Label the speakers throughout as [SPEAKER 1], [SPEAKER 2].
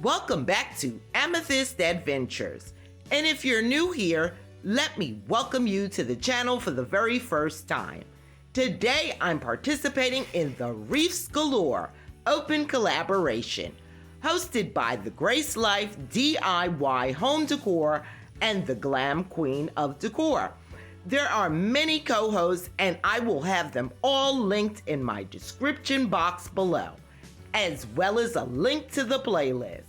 [SPEAKER 1] Welcome back to Amethyst Adventures. And if you're new here, let me welcome you to the channel for the very first time. Today I'm participating in the Wreaths Galore Open Collaboration, hosted by the Grace Life DIY Home Decor and the Glam Queen of Decor. There are many co-hosts and I will have them all linked in my description box below, as well as a link to the playlist.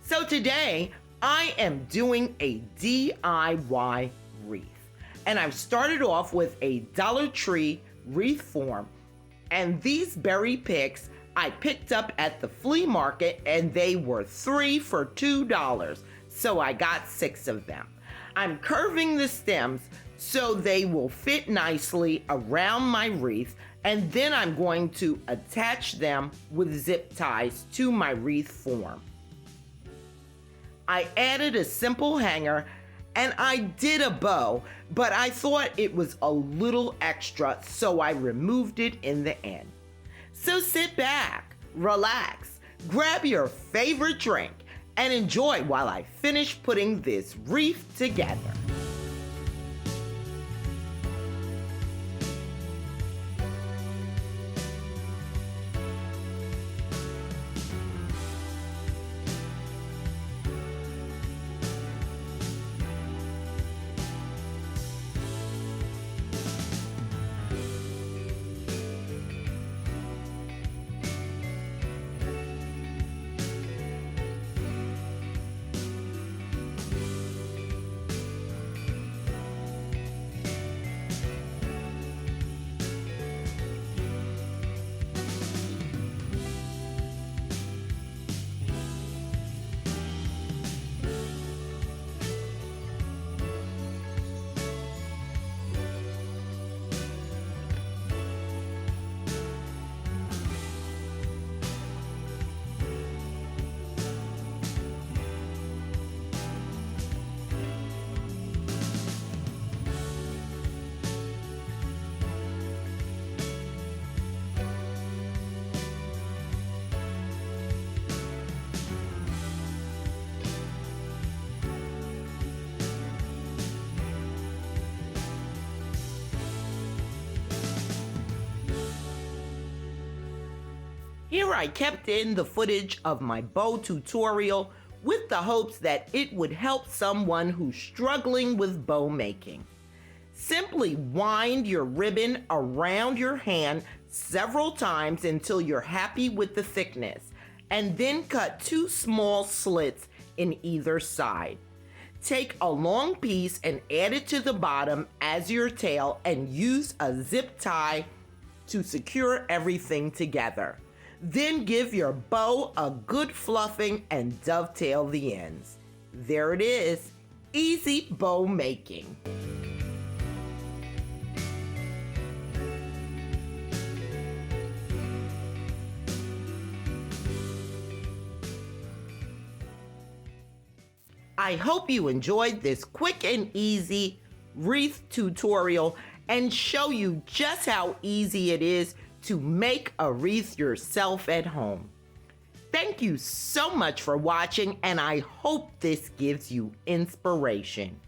[SPEAKER 1] So today, I am doing a DIY wreath. And I've started off with a Dollar Tree wreath form. And these berry picks I picked up at the flea market and they were 3 for $2. So I got 6 of them. I'm curving the stems so they will fit nicely around my wreath, and then I'm going to attach them with zip ties to my wreath form. I added a simple hanger and I did a bow, but I thought it was a little extra, so I removed it in the end. So sit back, relax, grab your favorite drink, and enjoy while I finish putting this wreath together. Here I kept in the footage of my bow tutorial with the hopes that it would help someone who's struggling with bow making. Simply wind your ribbon around your hand several times until you're happy with the thickness, and then cut 2 small slits in either side. Take a long piece and add it to the bottom as your tail and use a zip tie to secure everything together. Then give your bow a good fluffing and dovetail the ends. There it is, easy bow making. I hope you enjoyed this quick and easy wreath tutorial and show you just how easy it is to make a wreath yourself at home. Thank you so much for watching, and I hope this gives you inspiration.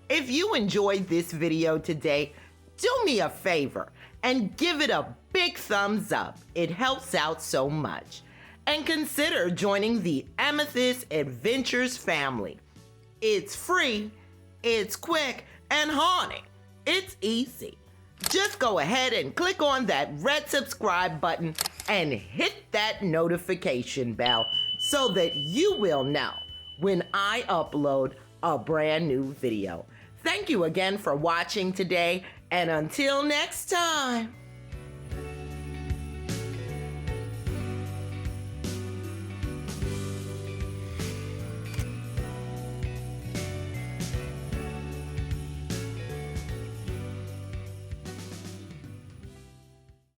[SPEAKER 1] If you enjoyed this video today, do me a favor and give it a big thumbs up. It helps out so much. And consider joining the Amethyst Adventures family. It's free, it's quick, and honey, it's easy. Just go ahead and click on that red subscribe button and hit that notification bell so that you will know when I upload a brand new video. Thank you again for watching today, and until next time.